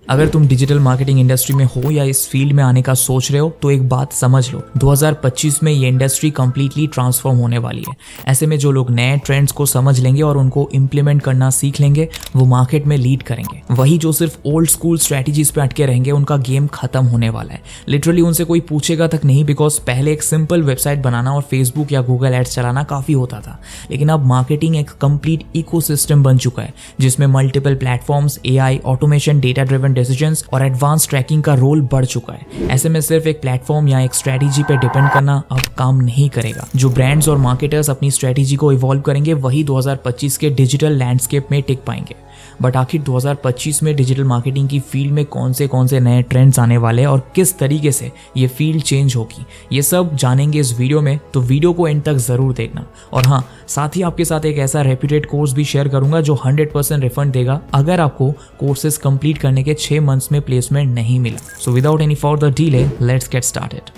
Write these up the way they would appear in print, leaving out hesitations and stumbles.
अगर तुम digital marketing industry में हो या इस फील्ड में आने का सोच रहे हो तो एक बात समझ लो, 2025 में ये इंडस्ट्री कंप्लीटली ट्रांसफॉर्म होने वाली है। ऐसे में जो लोग नए ट्रेंड्स को समझ लेंगे और उनको इम्प्लीमेंट करना सीख लेंगे वो मार्केट में लीड करेंगे। वही जो सिर्फ ओल्ड स्कूल स्ट्रेटजीज पे अटके रहेंगे उनका गेम खत्म होने वाला है। लिटरली उनसे कोई पूछेगा तक नहीं, बिकॉज पहले एक सिंपल वेबसाइट बनाना और फेसबुक या गूगल एड्स चलाना काफी होता था, लेकिन अब मार्केटिंग एक कंप्लीट इकोसिस्टम बन चुका है जिसमें multiple platforms, AI, automation, data driven decisions और एडवांस ट्रैकिंग का रोल बढ़ चुका है। ऐसे में सिर्फ एक प्लेटफॉर्म या एक स्ट्रेटेजी पे डिपेंड करना अब काम नहीं करेगा। जो ब्रांड्स और मार्केटर्स अपनी स्ट्रेटेजी को इवॉल्व करेंगे वही 2025 के डिजिटल लैंडस्केप में टिक पाएंगे। बट आखिर 2025 में डिजिटल मार्केटिंग की फील्ड में कौन से नए ट्रेंड्स आने वाले हैं और किस तरीके से ये फील्ड चेंज होगी, ये सब जानेंगे इस वीडियो में, तो वीडियो को एंड तक जरूर देखना। और हाँ, साथ ही आपके साथ एक ऐसा रेप्यूटेड कोर्स भी शेयर करूंगा जो 100% रिफंड देगा अगर आपको कोर्सेज कंप्लीट करने के 6 मंथ्स में प्लेसमेंट नहीं मिला। So without any further delay, let's get started.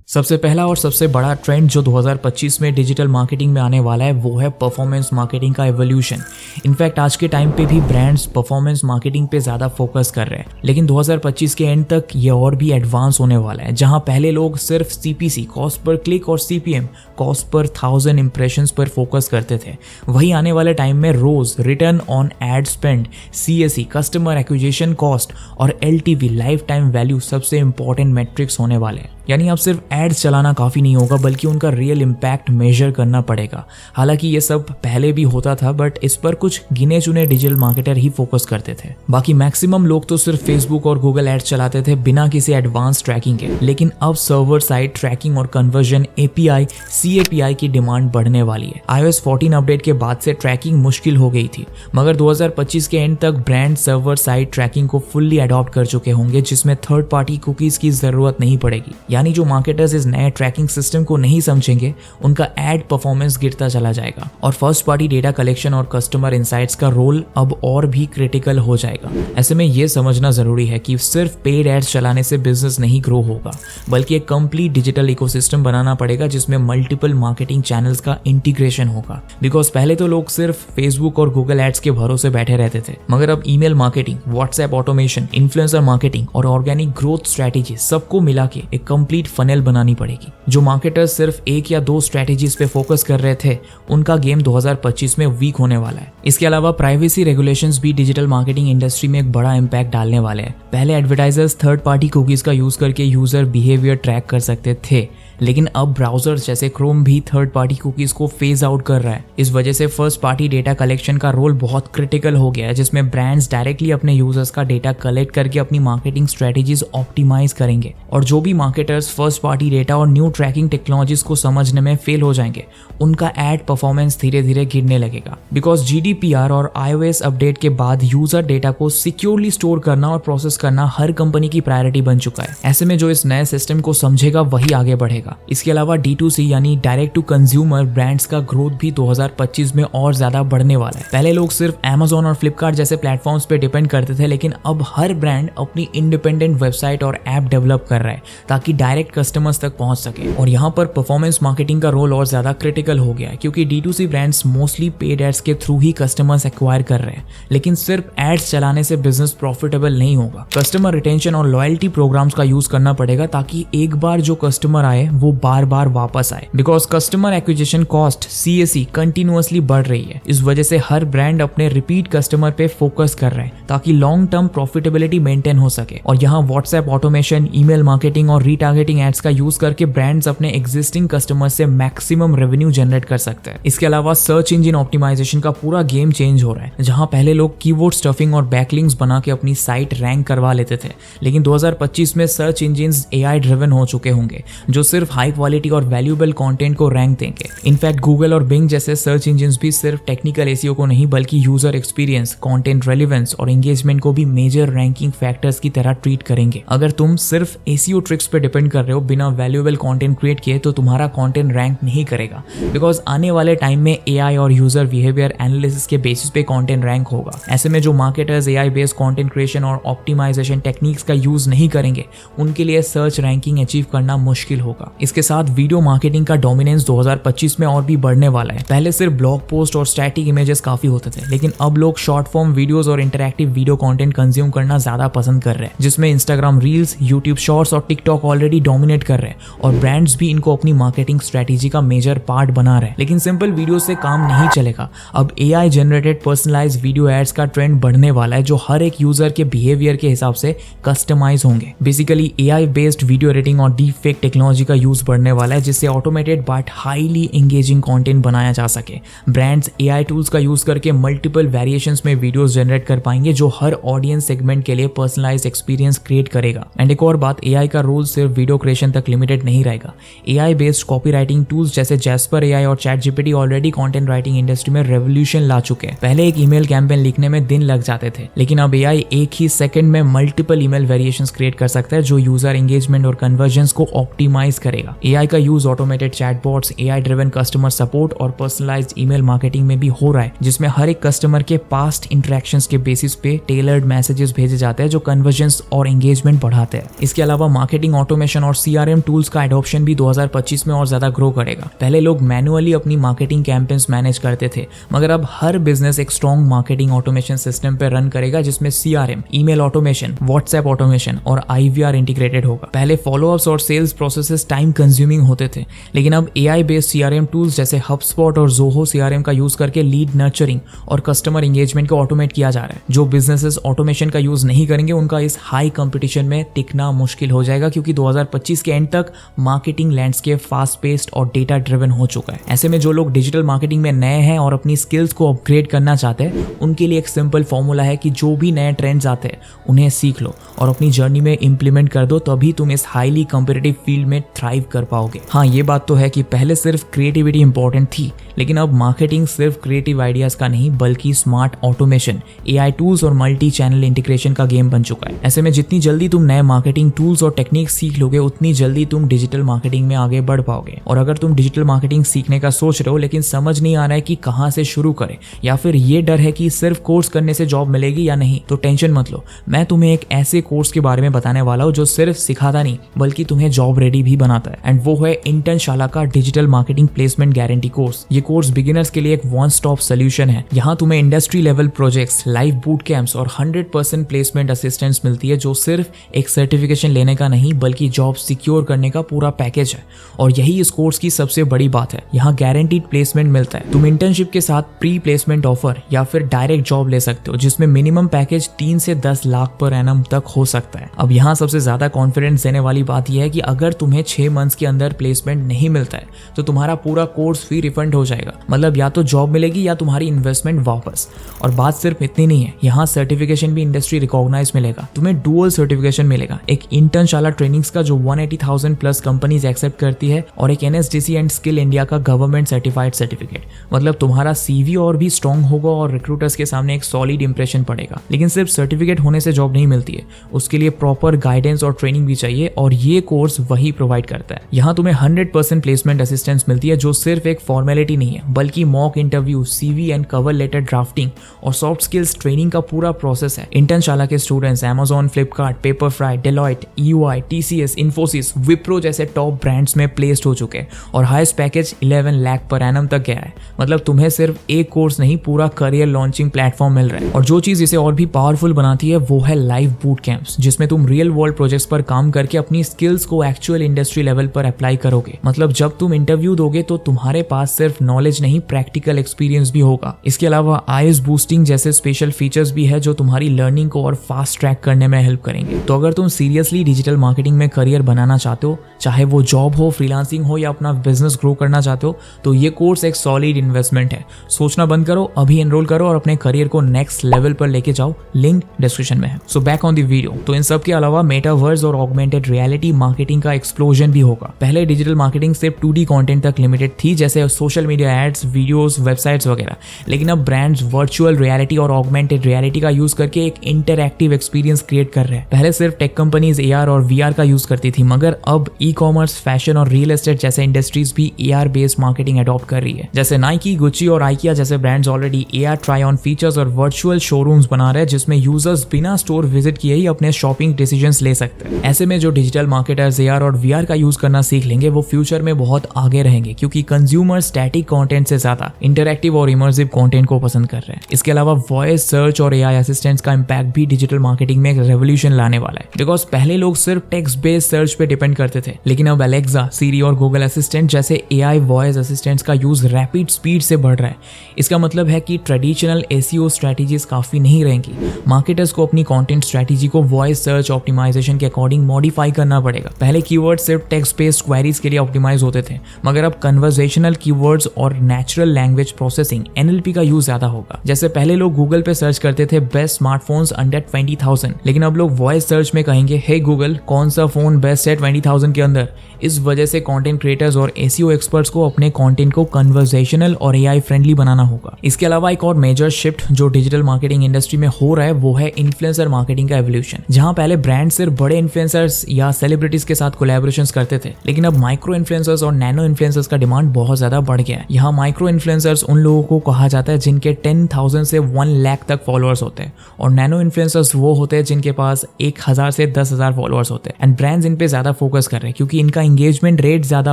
सबसे पहला और सबसे बड़ा ट्रेंड जो 2025 में डिजिटल मार्केटिंग में आने वाला है वो है परफॉर्मेंस मार्केटिंग का एवोल्यूशन। इनफैक्ट आज के टाइम पे भी ब्रांड्स परफॉर्मेंस मार्केटिंग पे ज़्यादा फोकस कर रहे हैं, लेकिन 2025 के एंड तक ये और भी एडवांस होने वाला है। जहां पहले लोग सिर्फ सीपीसी, कॉस्ट पर क्लिक, और सीपीएम, कॉस्ट पर 1000 इंप्रेशंस पर फोकस करते थे, वही आने वाले टाइम में ROAS, return on ad spend, CSE, customer acquisition cost और एलटीवी, लाइफ टाइम वैल्यू सबसे इंपॉर्टेंट मेट्रिक्स होने वाले हैं। यानी अब सिर्फ एड्स चलाना काफ़ी नहीं होगा बल्कि उनका रियल इम्पैक्ट मेजर करना पड़ेगा। हालांकि ये सब पहले भी होता था, बट इस पर कुछ गिने चुने डिजिटल मार्केटर ही फोकस करते थे। बाकी मैक्सिमम लोग तो सिर्फ फेसबुक और गूगल एड्स चलाते थे बिना किसी एडवांस ट्रैकिंग के। लेकिन अब सर्वर साइड ट्रैकिंग और कन्वर्जन, एपीआई, सीएपीआई की डिमांड बढ़ने वाली है। iOS 14 अपडेट के बाद से ट्रैकिंग मुश्किल हो गई थी, मगर 2025 के एंड तक ब्रांड सर्वर साइड ट्रैकिंग को फुल्ली अडॉप्ट कर चुके होंगे, जिसमें थर्ड पार्टी कुकीज की जरूरत नहीं पड़ेगी। यानी जो मार्केटर्स इस नए ट्रैकिंग सिस्टम को नहीं समझेंगे उनका एड परफॉर्मेंस गिरता चला जाएगा और फर्स्ट पार्टी डेटा कलेक्शन और कस्टमर इनसाइट्स का रोल अब और भी क्रिटिकल हो जाएगा। ऐसे में यह समझना जरूरी है कि सिर्फ पेड एड्स चलाने से बिजनेस नहीं ग्रो होगा, बल्कि एक कंप्लीट डिजिटल इकोसिस्टम बनाना पड़ेगा जिसमें मल्टीपल मार्केटिंग चैनल्स का इंटीग्रेशन होगा। बिकॉज पहले तो लोग सिर्फ फेसबुक और गूगल एड्स के भरोसे बैठे रहते थे, मगर अब email marketing, WhatsApp automation, influencer marketing और ऑर्गेनिक ग्रोथ स्ट्रेटेजी सबको मिला के एक कंप्लीट फनेल बनानी पड़ेगी। जो मार्केटर्स सिर्फ एक या दो स्ट्रेटेजीज पे फोकस कर रहे थे उनका गेम 2025 में वीक होने वाला है। इसके अलावा प्राइवेसी रेगुलेशंस भी डिजिटल मार्केटिंग इंडस्ट्री में एक बड़ा इंपैक्ट डालने वाले हैं। पहले एडवर्टाइजर्स थर्ड पार्टी कुकीज का यूज करके यूजर बिहेवियर ट्रैक कर सकते थे, लेकिन अब ब्राउजर्स जैसे क्रोम भी थर्ड पार्टी कुकीज को फेज आउट कर रहा है। इस वजह से फर्स्ट पार्टी डेटा कलेक्शन का रोल बहुत क्रिटिकल हो गया है, जिसमें ब्रांड्स डायरेक्टली अपने यूजर्स का डेटा कलेक्ट करके अपनी मार्केटिंग स्ट्रेटेजीज ऑप्टिमाइज करेंगे। और जो भी मार्केटर्स फर्स्ट पार्टी डेटा और न्यू ट्रैकिंग टेक्नोलॉजीज को समझने में फेल हो जाएंगे उनका एड परफॉर्मेंस धीरे धीरे गिरने लगेगा। बिकॉज जीडीपीआर और iOS अपडेट के बाद यूजर डेटा को सिक्योरली स्टोर करना और प्रोसेस करना हर कंपनी की प्रायोरिटी बन चुका है। ऐसे में जो इस नए सिस्टम को समझेगा वही आगे बढ़ेगा। इसके अलावा D2C यानी डायरेक्ट टू कंज्यूमर ब्रांड्स का ग्रोथ भी 2025 में और ज्यादा बढ़ने वाला है। पहले लोग सिर्फ Amazon और Flipkart जैसे प्लेटफॉर्म्स पे डिपेंड करते थे, लेकिन अब हर ब्रांड अपनी इंडिपेंडेंट वेबसाइट और ऐप डेवलप कर रहा है ताकि डायरेक्ट कस्टमर्स तक पहुंच सके। और यहाँ पर परफॉर्मेंस मार्केटिंग का रोल और ज्यादा क्रिटिकल हो गया है, क्योंकि D2C brands mostly paid ads के थ्रू ही कस्टमर्स एक्वायर कर रहे हैं। लेकिन सिर्फ एड्स चलाने से बिजनेस प्रॉफिटेबल नहीं होगा। कस्टमर रिटेंशन और लॉयल्टी प्रोग्राम्स का यूज करना पड़ेगा ताकि एक बार जो कस्टमर आए वो बार बार वापस आए। Because customer acquisition cost, CSE, continuously बढ़ रही है। इस वजह से हर ब्रांड अपने रिपीट कस्टमर पे फोकस कर रहे हैं ताकि लॉन्ग टर्म प्रॉफिटेबिलिटी मेंटेन हो सके। और यहाँ व्हाट्सएप ऑटोमेशन, ईमेल मार्केटिंग और रीटारगेटिंग एड्स का यूज करके ब्रांड्स अपने एग्जिस्टिंग कस्टमर से मैक्सिमम रेवेन्यू जनरेट कर सकते हैं। इसके अलावा सर्च इंजन ऑप्टिमाइजेशन का पूरा गेम चेंज हो रहा है। जहां पहले लोग कीवर्ड स्टफिंग और बैकलिंक्स बना के अपनी साइट रैंक करवा लेते थे, लेकिन 2025 में सर्च इंजिन्स एआई ड्रिवन हो चुके होंगे जो सिर्फ हाई क्वालिटी और वैल्यूएबल कंटेंट को रैंक देंगे। इनफैक्ट गूगल और बिंग जैसे सर्च इंजिन्स भी सिर्फ टेक्निकल एसईओ को नहीं बल्कि यूजर एक्सपीरियंस, कंटेंट रेलेवेंस और एंगेजमेंट को भी मेजर रैंकिंग फैक्टर्स की तरह ट्रीट करेंगे। अगर तुम सिर्फ एसईओ ट्रिक्स पे डिपेंड कर रहे हो बिना वैल्यूएबल कंटेंट क्रिएट किए तो तुम्हारा कंटेंट रैंक नहीं करेगा। बिकॉज आने वाले टाइम में एआई और यूजर बिहेवियर एनालिसिस के बेसिस पे कंटेंट रैंक होगा। ऐसे में जो marketers AI based content creation और ऑप्टिमाइजेशन टेक्निक्स का यूज नहीं करेंगे उनके लिए सर्च रैंकिंग अचीव करना मुश्किल होगा। इसके साथ वीडियो मार्केटिंग का डोमिनेंस 2025 में और भी बढ़ने वाला है। पहले सिर्फ ब्लॉग पोस्ट और स्टैटिक इमेजेस काफी होते थे, लेकिन अब लोग शॉर्ट फॉर्म वीडियोस और इंटरैक्टिव वीडियो कंटेंट कंज्यूम करना ज्यादा पसंद कर रहे हैं, जिसमें इंस्टाग्राम रील्स, यूट्यूब शॉर्ट्स और टिकटॉक ऑलरेडी डोमिनेट कर रहे हैं और ब्रांड्स भी इनको अपनी मार्केटिंग स्ट्रेटेजी का मेजर पार्ट बना रहे हैं। लेकिन सिंपल वीडियो से काम नहीं चलेगा। अब AI generated personalised video ads का ट्रेंड बढ़ने वाला है, जो हर एक यूजर के बिहेवियर के हिसाब से कस्टमाइज होंगे। Basically AI based video editing और डीप फेक टेक्नोलॉजी का यूज बढ़ने वाला है, जिससे automated but highly engaging content बनाया जा सके। ब्रांड्स AI टूल्स का यूज करके मल्टीपल वेरिएशंस में वीडियोस जनरेट कर पाएंगे, जो हर ऑडियंस सेगमेंट के लिए पर्सनलाइज्ड एक्सपीरियंस क्रिएट करेगा। एंड एक और बात, AI का रोल सिर्फ वीडियो क्रिएशन तक लिमिटेड नहीं रहेगा। AI बेस्ड कॉपीराइटिंग टूल्स जैसे जैस्पर AI और ChatGPT already content writing industry में रेवोल्यूशन ला चुके हैं। पहले एक ईमेल कैंपेन लिखने में दिन लग जाते थे, लेकिन अब AI एक ही सेकंड में मल्टीपल ईमेल वेरिएशंस क्रिएट कर सकता है, जो यूजर एंगेजमेंट और कन्वर्जन्स को ऑप्टिमाइज करेगा। AI का use automated chatbots, AI driven customer support और पर्सनलाइज्ड ईमेल मार्केटिंग में भी हो रहा है, जिसमें हर एक कस्टमर के पास्ट इंटरेक्शंस के बेसिस पे टेलर्ड मैसेजेस भेजे जाते हैं, जो कन्वर्जन्स और एंगेजमेंट बढ़ाते हैं। इसके अलावा मार्केटिंग ऑटोमेशन और CRM टूल्स का एडॉप्शन भी 2025 में और ज्यादा ग्रो करेगा। पहले लोग मैनुअली अपनी मार्केटिंग कैंपेन्स मैनेज करते थे, मगर अब हर बिजनेस एक स्ट्रॉन्ग मार्केटिंग ऑटोमेशन सिस्टम पे रन करेगा, जिसमें CRM, email automation, WhatsApp automation और IVR इंटीग्रेटेड होगा। पहले फॉलोअप्स और सेल्स प्रोसेसेस टाइम कंज्यूमिंग होते थे, लेकिन अब AI बेस्ड CRM टूल्स जैसे HubSpot और Zoho CRM का यूज करके लीड नर्चरिंग और कस्टमर एंगेजमेंट को ऑटोमेट किया जा रहा है। जो बिजनेसेस ऑटोमेशन का यूज नहीं करेंगे, उनका इस हाई कंपटीशन में टिकना मुश्किल हो जाएगा, क्योंकि 2025 के एंड तक मार्केटिंग लैंडस्केप फास्ट पेस्ड और डेटा ड्रिवन हो चुका है। ऐसे में जो लोग डिजिटल मार्केटिंग में नए हैं और अपनी स्किल्स को अपग्रेड करना चाहते हैं, उनके लिए एक सिंपल फॉर्मूला है कि जो भी नए ट्रेंड्स आते हैं उन्हें सीख लो और अपनी जर्नी में इंप्लीमेंट कर दो, तभी तुम इस हाईली कॉम्पिटिटिव फील्ड में थ्राइव कर पाओगे। हाँ, ये बात तो है कि पहले सिर्फ क्रिएटिविटी इंपॉर्टेंट थी, लेकिन अब मार्केटिंग सिर्फ क्रिएटिव आइडियाज का नहीं, बल्कि स्मार्ट ऑटोमेशन, AI टूल्स और मल्टी चैनल इंटीग्रेशन का गेम बन चुका है। ऐसे में जितनी जल्दी तुम नए मार्केटिंग टूल्स और टेक्निक सीख लोगे, उतनी जल्दी तुम डिजिटल मार्केटिंग में आगे बढ़ पाओगे। और अगर तुम डिजिटल मार्केटिंग सीखने का सोच रहे हो, लेकिन समझ नहीं आ रहा है कि कहाँ से शुरू करें, या फिर ये डर है कि सिर्फ कोर्स करने से जॉब मिलेगी या नहीं, तो टेंशन मत लो। मैं तुम्हें एक ऐसे कोर्स के बारे में बताने वाला हूँ जो सिर्फ सिखाता नहीं, बल्कि तुम्हें जॉब रेडी भी बनाता है। एंड वो है इंटर्नशाला का digital marketing placement guarantee course. ये कोर्स बिगिनर्स के लिए एक वन स्टॉप सोल्यूशन है। यहाँ तुम्हें industry level projects, live boot camps और 100% प्लेसमेंट असिस्टेंस मिलती है, जो सिर्फ एक सर्टिफिकेशन लेने का नहीं, बल्कि जॉब सिक्योर करने का पूरा पैकेज है। और यही इस कोर्स की सबसे बड़ी बात है, यहाँ गारंटीड प्लेसमेंट मिलता है। तुम इंटर्नशिप के साथ प्री प्लेसमेंट ऑफर या फिर डायरेक्ट जॉब ले सकते हो, जिसमें मिनिमम पैकेज 3 से 10 लाख पर एनम तक हो सकता है। अब यहाँ सबसे ज्यादा कॉन्फिडेंस देने वाली बात यह है कि अगर तुम्हें 6 मंथ्स के अंदर प्लेसमेंट नहीं मिलता है, तो तुम्हारा पूरा कोर्स फी रिफंड हो जाएगा। मतलब या तो जॉब मिलेगी या तुम्हारी इन्वेस्टमेंट वापस। और बात सिर्फ इतनी नहीं है, यहाँ सर्टिफिकेशन भी इंडस्ट्री रिकॉग्नाइज मिलेगा। तुम्हें डुअल सर्टिफिकेशन मिलेगा, एक इंटर्नशाला ट्रेनिंग्स का जो 180,000 प्लस कंपनीज एक्सेप्ट करती है, और एक NSDC एंड स्किल इंडिया का गवर्नमेंट सर्टिफाइड सर्टिफिकेट। मतलब तुम्हारा CV और भी स्ट्रॉन्ग होगा और रिक्रूटर्स के सामने एक सॉलिड इंप्रेशन पड़ेगा। लेकिन सिर्फ सर्टिफिकेट होने से जॉब नहीं मिलती है, उसके लिए प्रॉपर गाइडेंस और ट्रेनिंग भी चाहिए, और ये कोर्स वही प्रोवाइड करता है। यहाँ तुम्हें 100% प्लेसमेंट असिस्टेंस मिलती है, जो सिर्फ एक फॉर्मेलिटी नहीं है, बल्कि mock interview, CV and cover letter drafting और सॉफ्ट स्किल्स ट्रेनिंग का पूरा प्रोसेस है। इंटर्नशाला के students Amazon, Flipkart, Pepperfry, Deloitte, EY, TCS, Infosys, Wipro जैसे टॉप ब्रांड्स में प्लेस्ड हो चुके हैं, और highest package 11 lakh per annum तक गया है। मतलब तुम्हें सिर्फ एक कोर्स नहीं, पूरा करियर लॉन्चिंग प्लेटफॉर्म मिल रहा है। और जो चीज इसे और भी पावरफुल बनाती है, वो है लाइव बूट कैंप्स, जिसमें तुम रियल वर्ल्ड प्रोजेक्ट्स पर काम करके अपनी स्किल्स को एक्चुअल इंडस्ट्री लेवल पर अप्लाई करोगे। मतलब जब तुम इंटरव्यू दोगे, तो तुम्हारे पास सिर्फ नॉलेज नहीं, प्रैक्टिकल एक्सपीरियंस भी होगा। इसके अलावा IS बूस्टिंग जैसे स्पेशल फीचर्स भी है, जो तुम्हारी लर्निंग को और फास्ट ट्रैक करने में हेल्प करेंगे। तो अगर तुम सीरियसली डिजिटल मार्केटिंग में करियर बनाना चाहते हो, चाहे वो जॉब हो, फ्रीलांसिंग हो या अपना बिजनेस ग्रो करना चाहते हो, तो ये कोर्स एक सॉलिड इन्वेस्टमेंट है। सोचना बंद करो, अभी एनरोल करो और अपने करियर को नेक्स्ट लेवल पर लेके जाओ। लिंक डिस्क्रिप्शन में है। So back on the video. तो इन सब के अलावा मेटावर्स और ऑगमेंटेड रियलिटी मार्केटिंग का एक्सप्लोजन भी होगा। पहले डिजिटल मार्केटिंग सिर्फ 2D कंटेंट तक लिमिटेड थी, जैसे social media ads, videos, websites वगैरह। लेकिन अब ब्रांड्स वर्चुअल रियलिटी और ऑगमेंटेड रियलिटी का यूज करके एक इंटरैक्टिव एक्सपीरियंस क्रिएट कर रहे हैं। पहले सिर्फ टेक कंपनीज AR और VR का यूज करती थी, मगर अब ई-कॉमर्स, फैशन और रियल एस्टेट जैसे इंडस्ट्रीज भी AR बेस्ड मार्केटिंग अडॉप्ट कर रही है। जैसे नाइकी, गुच्ची और IKEA जैसे brands already AR try on features और वर्चुअल शोरूम्स बना रहे हैं, जिसमें यूजर्स बिना स्टोर विजिट किए ही अपने शॉपिंग डिसीजंस ले सकते हैं। ऐसे में जो डिजिटल मार्केटर्स AR और VR का यूज करना सीख लेंगे वो फ्यूचर में बहुत आगे रहेंगे, क्योंकि कंज्यूमर स्टैटिक कंटेंट से ज्यादा इंटरैक्टिव और इमर्सिव कंटेंट को पसंद कर रहे हैं। इसके अलावा वॉइस सर्च और एआई असिस्टेंट्स का इंपैक्ट भी डिजिटल मार्केटिंग में एक रेवोल्यूशन लाने वाला है। बिकॉज पहले लोग सिर्फ टेक्स्ट बेस्ड सर्च पे डिपेंड करते थे, लेकिन अब एलेक्सा, सीरी और गूगल असिस्टेंट जैसे एआई वॉइस असिस्टेंट्स का यूज रैपिड स्पीड से बढ़ रहा है। इसका मतलब है कि ट्रेडिशनल एसईओ स्ट्रेटेजीज काफी नहीं रहेंगी। मार्केटर्स को अपनी कंटेंट स्ट्रेटेजी को वॉइस सर्च ऑप्टिमाइजेशन के अकॉर्डिंग मॉडिफाई करना पड़ेगा। पहले कीवर्ड सिर्फ टेक्स्ट बेस्ड क्वेरीज के लिए ऑप्टिमाइज होते थे, मगर अब कन्वर्सेशनल कीवर्ड्स और नेचुरल लैंग्वेज प्रोसेसिंग एनएलपी का यूज ज्यादा होगा। जैसे पहले लोग गूगल पे सर्च करते थे बेस्ट स्मार्टफोन्स अंडर 20,000, लेकिन अब लोग वॉइस सर्च में कहेंगे हे गूगल कौन सा फोन बेस्ट है 20,000 के अंदर। इस वजह से कंटेंट क्रिएटर्स और एसईओ एक्सपर्ट्स को अपने कंटेंट को कन्वर्सेशनल और एआई फ्रेंडली बनाना होगा। इसके अलावा एक और मेजर शिफ्ट जो डिजिटल मार्केटिंग इंडस्ट्री में हो रहा है वो है इन्फ्लुएंसर मार्केटिंग का एवोल्यूशन। जहां पहले ब्रांड सिर्फ बड़े इन्फ्लुएंसर्स या सेलिब्रिटीज के साथ कोलैबोरेशंस करते थे, लेकिन अब माइक्रो इन्फ्लुएंसर्स और नैनो इन्फ्लुएंसर्स का डिमांड बहुत ज्यादा बढ़ गया है। यहाँ माइक्रो इन्फ्लुएंसर्स उन लोगों को कहा जाता है जिनके 10,000 से 1 लाख तक फॉलोअर्स होते हैं, और नैनो इन्फ्लुएंसर्स वो होते हैं जिनके पास 1,000 से 10,000 फॉलोअर्स होते हैं। एंड ब्रांड्स इन पे ज्यादा फोकस कर रहे हैं क्योंकि इनका एंगेजमेंट रेट ज्यादा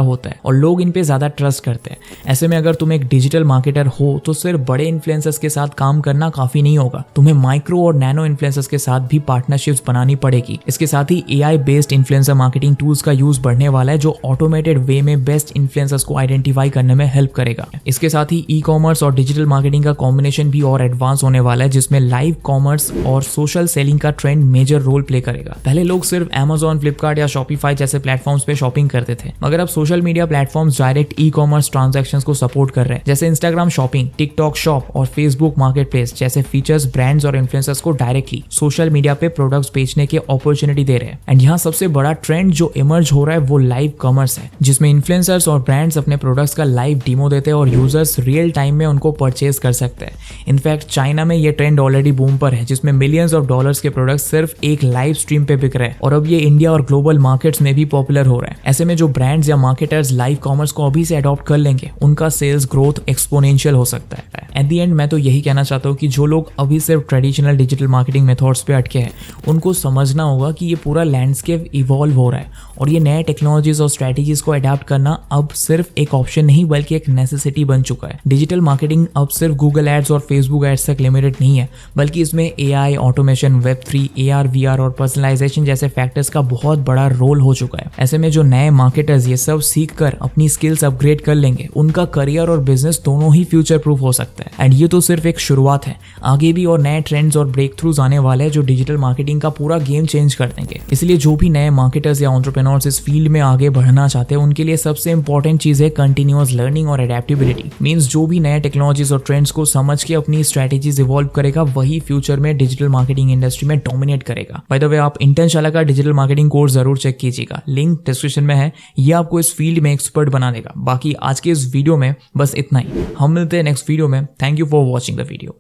होता है और लोग इन पे ज्यादा ट्रस्ट करते हैं। ऐसे में अगर तुम एक डिजिटल मार्केटर हो तो सिर्फ बड़े इन्फ्लुएंसर्स के साथ काम करना काफी नहीं होगा, तुम्हें माइक्रो और नैनो इन्फ्लुएंसर्स के साथ भी पार्टनरशिप्स बनानी पड़ेगी। इसके साथ ही AI based influencer marketing tools का यूज बढ़ने वाला है जो ऑटोमेटेड वे में बेस्ट इन्फ्लुएंसर्स को आइडेंटिफाई करने में हेल्प करेगा। इसके साथ ही ई कॉमर्स और डिजिटल मार्केटिंग का कॉम्बिनेशन भी और एडवांस होने वाला है, जिसमें लाइव कॉमर्स और सोशल सेलिंग का ट्रेंड मेजर रोल प्ले करेगा। पहले लोग सिर्फ Amazon, फ्लिपकार्ट या शॉपिफाई जैसे प्लेटफॉर्म्स पे शॉपिंग करते थे, मगर अब social media platforms direct e commerce transactions को सपोर्ट कर रहे हैं। जैसे इंस्टाग्राम शॉपिंग, टिकटॉक शॉप और फेसबुक मार्केट प्लेस जैसे फीचर्स ब्रांड्स और इन्फ्लुएंसर्स को डायरेक्टली सोशल मीडिया पे प्रोडक्ट्स बेचने की अपॉर्चुनिटी दे रहे हैं। एंड यहाँ सबसे बड़ा ट्रेंड जो इमर्ज हो रहा है वो लाइव कॉमर्स है, जिसमें इन्फ्लुएंसर्स और ब्रांड्स अपने प्रोडक्ट्स का लाइव डेमो देते हैं और यूजर्स रियल टाइम में उनको परचेज कर सकते हैं। इनफैक्ट चाइना में ये ट्रेंड ऑलरेडी बूम पर है, जिसमें मिलियंस ऑफ डॉलर्स के प्रोडक्ट्स सिर्फ एक लाइव स्ट्रीम पे बिक रहे हैं, और अब ये इंडिया और ग्लोबल मार्केट्स में भी पॉपुलर हो रहा है। ऐसे में जो ब्रांड्स या मार्केटर्स लाइव कॉमर्स को अभी से अडॉप्ट कर लेंगे उनका सेल्स ग्रोथ एक्सपोनेंशियल हो सकता है। एट द एंड मैं तो यही कहना चाहता हूँ कि जो लोग अभी सिर्फ ट्रेडिशनल डिजिटल मार्केटिंग मेथड्स पे अटके हैं उनको समझना होगा कि ये पूरा लैंडस्केप इवॉल्व हो रहा है और ये नए टेक्नोलॉजीज और स्ट्रेटेजीज को अडॉप्ट करना अब सिर्फ एक ऑप्शन नहीं बल्कि एक नेसेसिटी बन चुका है। डिजिटल मार्केटिंग अब सिर्फ गूगल एड्स और फेसबुक एड्स तक लिमिटेड नहीं है, बल्कि इसमें AI, automation, Web3, AR, VR और पर्सनलाइजेशन जैसे फैक्टर्स का बहुत बड़ा रोल हो चुका है। ऐसे में जो नए मार्केटर्स ये सब सीख कर अपनी स्किल्स अपग्रेड कर लेंगे उनका करियर और बिजनेस दोनों ही फ्यूचर प्रूफ हो सकता है। एंड ये तो सिर्फ एक शुरुआत है, आगे भी और नए ट्रेंड्स और ब्रेक थ्रूज आने वाले हैं जो डिजिटल मार्केटिंग का पूरा गेम चेंज कर देंगे। इसलिए जो भी नए मार्केटर्स या एंटरप्रेन्योर्स इस फील्ड में आगे बढ़ना चाहते हैं उनके लिए सबसे इंपॉर्टेंट चीज है कंटिन्यूअस लर्निंग और एडेप्टेबिलिटी। मींस जो भी नए टेक्नोलॉजीज और ट्रेंड्स को समझ के अपनी स्ट्रेटेजीज इवॉल्व करेगा वही फ्यूचर में डिजिटल मार्केटिंग इंडस्ट्री में डोमिनेट करेगा। बाय द वे आप इंटर्नशाला का डिजिटल मार्केटिंग कोर्स जरूर चेक कीजिएगा, लिंक डिस्क्रिप्शन में है। ये आपको इस फील्ड में एक्सपर्ट बना देगा। बाकी आज के इस वीडियो में बस इतना ही, हम मिलते हैं नेक्स्ट वीडियो में। Thank you for watching the video.